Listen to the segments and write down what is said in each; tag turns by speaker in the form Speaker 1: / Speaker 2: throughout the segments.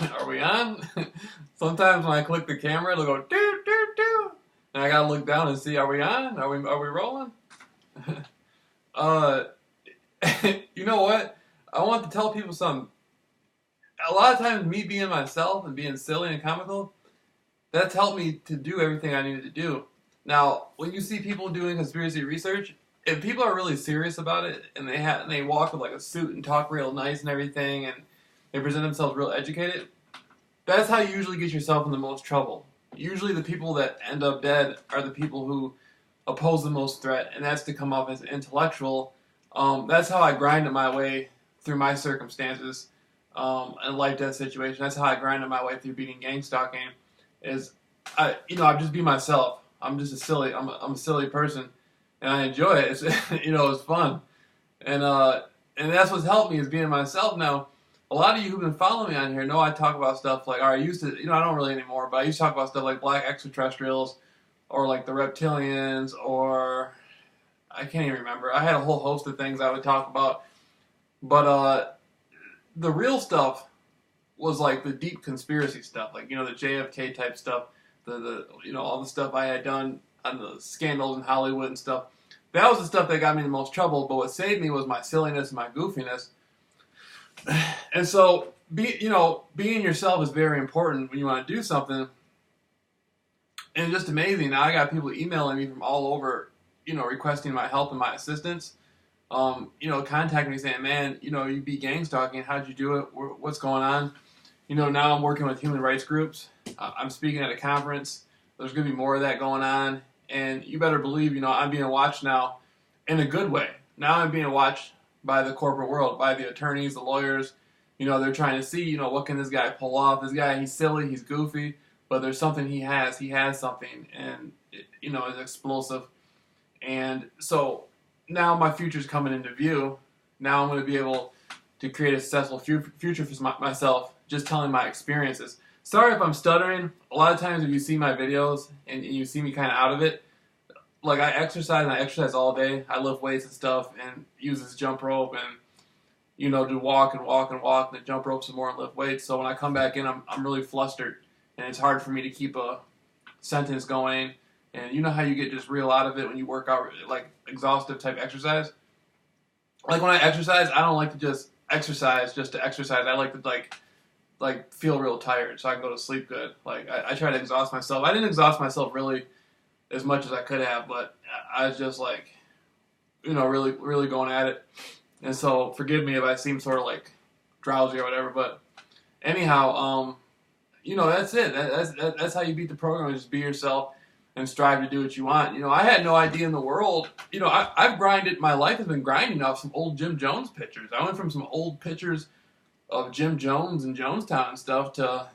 Speaker 1: Are we on? Sometimes when I click the camera, it'll go doo doo doo, and I gotta look down and see, are we on? Are we rolling? uh, you know what? I want to tell people something. A lot of times, me being myself and being silly and comical, that's helped me to do everything I needed to do. Now, when you see people doing conspiracy research, if people are really serious about it and they walk with like a suit and talk real nice and everything, and they present themselves real educated, that's how you usually get yourself in the most trouble. Usually, the people that end up dead are the people who oppose the most threat, and that's to come off as intellectual. That's how I grinded my way through my circumstances, and life-death situation. That's how I grinded my way through beating gang stalking. I just be myself. I'm just I'm a silly person, and I enjoy it. It's it's fun, and that's what's helped me is being myself. Now, a lot of you who've been following me on here know I talk about stuff like, or I used to, I don't really anymore, but I used to talk about stuff like black extraterrestrials, or like the reptilians, or I can't even remember. I had a whole host of things I would talk about, but the real stuff was like the deep conspiracy stuff, like the JFK type stuff, the all the stuff I had done on the scandals in Hollywood and stuff. That was the stuff that got me in the most trouble. But what saved me was my silliness and my goofiness. And so, being yourself is very important when you want to do something. And it's just amazing. Now I got people emailing me from all over, requesting my help and my assistance. Contacting me saying, man, you beat gang stalking. How'd you do it? What's going on? Now I'm working with human rights groups. I'm speaking at a conference. There's going to be more of that going on. And you better believe, I'm being watched now in a good way. Now I'm being watched by the corporate world, by the attorneys, the lawyers. They're trying to see, what can this guy pull off? This guy, he's silly, he's goofy, but there's something he has. He has something, and, it's explosive. And so now my future's coming into view. Now I'm going to be able to create a successful future for myself, just telling my experiences. Sorry if I'm stuttering. A lot of times if you see my videos and you see me kind of out of it, like I exercise all day. I lift weights and stuff and use this jump rope and, do walk and walk and walk and then jump rope some more and lift weights. So when I come back in, I'm really flustered and it's hard for me to keep a sentence going. And you know how you get just real out of it when you work out like exhaustive type exercise? Like when I exercise, I don't like to just exercise just to exercise. I like to like feel real tired so I can go to sleep good. Like I try to exhaust myself. I didn't exhaust myself really as much as I could have, but I was just like, really, really going at it. And so forgive me if I seem sort of like drowsy or whatever, but anyhow, that's it. That's how you beat the program, is just be yourself and strive to do what you want. I had no idea in the world. I've grinded. My life has been grinding off some old Jim Jones pictures. I went from some old pictures of Jim Jones and Jonestown and stuff to,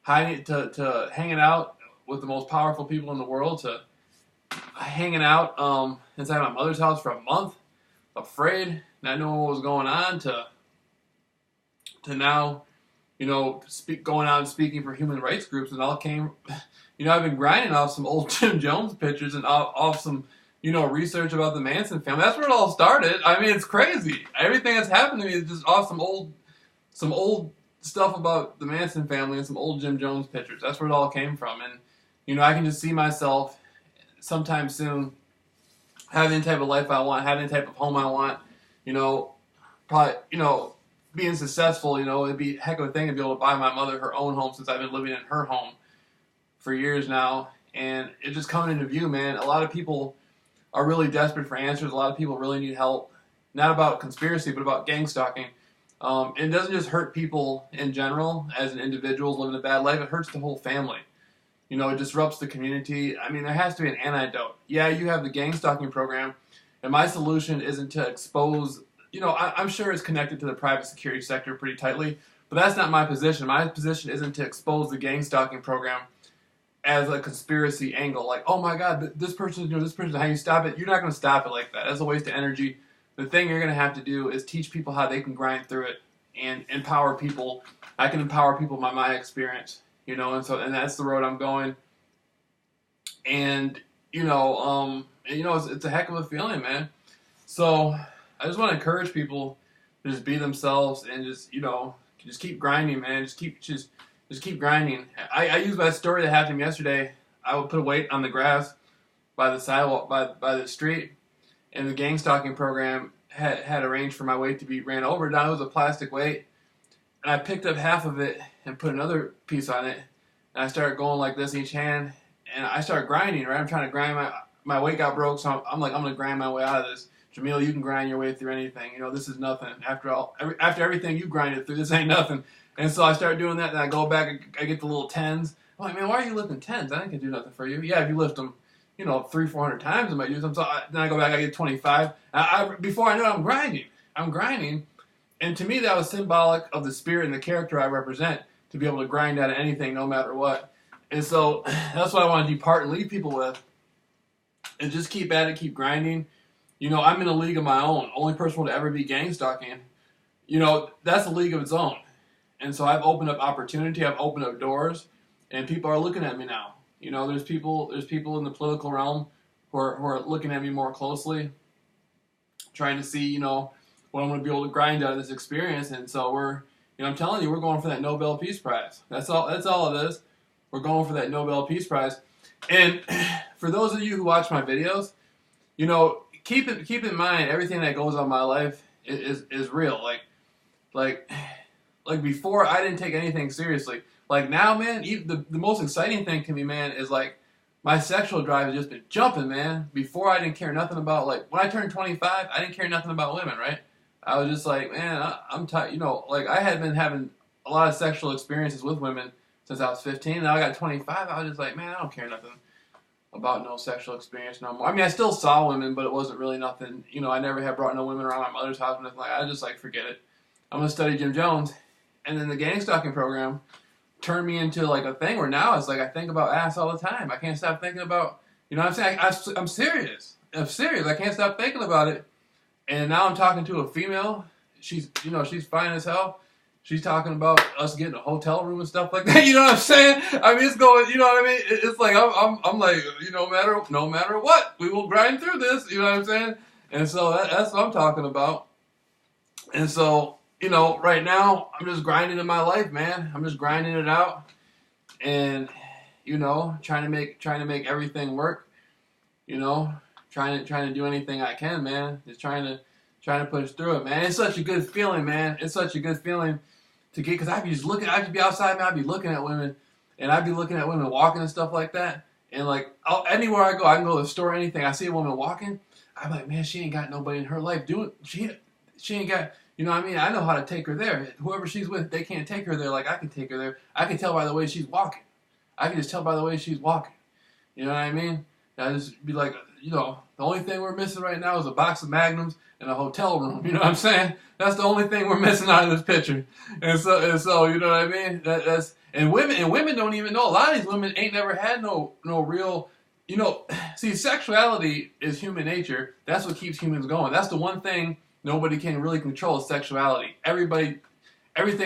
Speaker 1: hiding to hanging out with the most powerful people in the world, to hanging out inside my mother's house for a month, afraid, not knowing what was going on, to now, going out and speaking for human rights groups, and all came. I've been grinding off some old Jim Jones pictures and off some, research about the Manson family. That's where it all started. I mean, it's crazy. Everything that's happened to me is just off some old stuff about the Manson family and some old Jim Jones pictures. That's where it all came from. And, I can just see myself sometime soon having the type of life I want, having the type of home I want, probably, being successful, it'd be a heck of a thing to be able to buy my mother her own home, since I've been living in her home for years now. And it's just coming into view, man. A lot of people are really desperate for answers. A lot of people really need help, not about conspiracy, but about gang stalking. And it doesn't just hurt people in general as an individual living a bad life. It hurts the whole family. It disrupts the community. I mean, there has to be an antidote. Yeah, you have the gang stalking program, and my solution isn't to expose, I'm sure it's connected to the private security sector pretty tightly, but that's not my position. My position isn't to expose the gang stalking program as a conspiracy angle. Like, oh my God, this person's doing this person, how you stop it? You're not going to stop it like that. That's a waste of energy. The thing you're going to have to do is teach people how they can grind through it and empower people. I can empower people by my experience, and that's the road I'm going. And, it's a heck of a feeling, man. So I just want to encourage people to just be themselves and just, just keep grinding, man. Just keep grinding. I used my story that happened yesterday. I would put a weight on the grass by the sidewalk, by the street, and the gang stalking program had arranged for my weight to be ran over. Now it was a plastic weight, and I picked up half of it and put another piece on it, and I started going like this each hand, and I started grinding. Right, I'm trying to grind. My weight got broke, so I'm like, I'm gonna grind my way out of this. Jameel, you can grind your way through anything. You know, this is nothing. After everything you grinded through, this ain't nothing. And so I start doing that, and I go back, I get the little 10s. I'm like, man, why are you lifting 10s? I can do nothing for you. Yeah, if you lift them, 300-400 times, I might use them. So then I go back, I get 25. Before I know it, I'm grinding. I'm grinding. And to me, that was symbolic of the spirit and the character I represent, to be able to grind out of anything, no matter what. And so that's what I want to depart and leave people with. And just keep at it, keep grinding. I'm in a league of my own. Only person to ever be gang stalking. That's a league of its own. And so I've opened up opportunity. I've opened up doors, and people are looking at me now. There's people in the political realm who are looking at me more closely, trying to see, what I'm going to be able to grind out of this experience. And so I'm telling you, we're going for that Nobel Peace Prize. That's all it is. We're going for that Nobel Peace Prize. And for those of you who watch my videos, keep in mind everything that goes on in my life is real. Like before, I didn't take anything seriously. Like now, man, the most exciting thing to me, man, is like my sexual drive has just been jumping, man. Before, I didn't care nothing about, like, when I turned 25, I didn't care nothing about women, right? I was just like, man, I'm tired. Like I had been having a lot of sexual experiences with women since I was 15. Now I got 25. I was just like, man, I don't care nothing about no sexual experience no more. I mean, I still saw women, but it wasn't really nothing. I never had brought no women around my mother's house or nothing like that. I just like, forget it. I'm going to study Jim Jones. And then the gang stalking program turned me into like a thing where now it's like I think about ass all the time. I can't stop thinking about, what I'm saying? I'm serious. I'm serious. I can't stop thinking about it. And now I'm talking to a female. She's fine as hell. She's talking about us getting a hotel room and stuff like that. You know what I'm saying? I mean, it's going. You know what I mean? It's like I'm like, no matter what, we will grind through this. You know what I'm saying? And so that's what I'm talking about. And so right now I'm just grinding in my life, man. I'm just grinding it out, and trying to make everything work. Trying to do anything I can, man. Just trying to push through it, man. It's such a good feeling, man. It's such a good feeling to get, because I'd be outside, man. I'd be looking at women, and I'd be looking at women walking and stuff like that. And like anywhere I go, I can go to the store, anything. I see a woman walking, I'm like, man, she ain't got nobody in her life doing. She ain't got. You know what I mean? I know how to take her there. Whoever she's with, they can't take her there like I can take her there. I can tell by the way she's walking. I can just tell by the way she's walking. You know what I mean? I just be like, the only thing we're missing right now is a box of Magnums and a hotel room. You know what I'm saying? That's the only thing we're missing out of this picture. And so you know what I mean? And women don't even know. A lot of these women ain't never had no real. See, sexuality is human nature. That's what keeps humans going. That's the one thing nobody can really control, is sexuality. Everything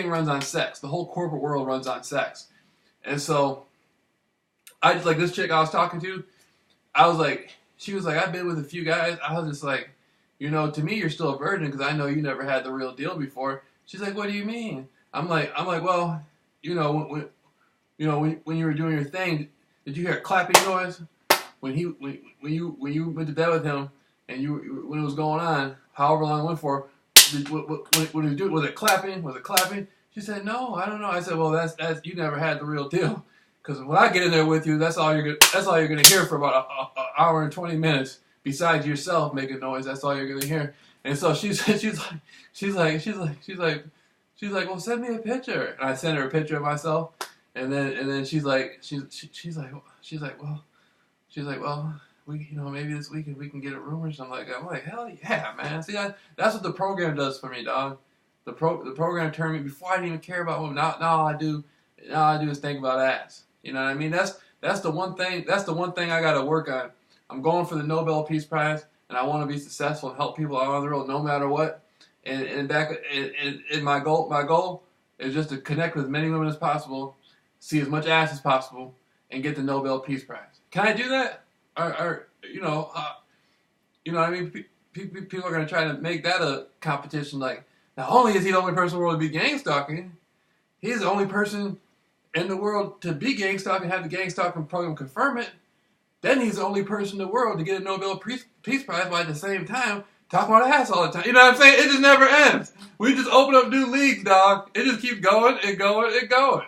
Speaker 1: runs on sex. The whole corporate world runs on sex. And so, I just, like, this chick I was talking to, I was like, she was like, I've been with a few guys. I was just like, to me, you're still a virgin because I know you never had the real deal before. She's like, what do you mean? I'm like, well, when you were doing your thing, did you hear a clapping noise when you went to bed with him, and when it was going on, however long it went for? What did he do? Was it clapping? Was it clapping? She said, no, I don't know. I said, well, that's you never had the real deal. Because when I get in there with you, that's all you're gonna hear for about an hour and 20 minutes. Besides yourself making noise, that's all you're gonna hear. And so she's like, well, send me a picture. And I sent her a picture of myself, and then she's like, well, we, maybe this weekend we can get a room or something like that. I'm like, hell yeah, man. See, that's what the program does for me, dog. The program turned me, before I didn't even care about women. Now all I do is think about ass. You know what I mean? That's the one thing. That's the one thing I got to work on. I'm going for the Nobel Peace Prize, and I want to be successful and help people out on the road, no matter what. And my goal is just to connect with as many women as possible, see as much ass as possible, and get the Nobel Peace Prize. Can I do that? I mean, people are going to try to make that a competition. Like, not only is he the only person in the world to be gang stalking, He's the only person in the world to be gang stalked and have the gang stalking program confirm it. Then he's the only person in the world to get a Nobel Peace Prize, while at the same time talking about ass all the time. You know what I'm saying? It just never ends. We just open up new leagues, dog. It just keeps going and going and going.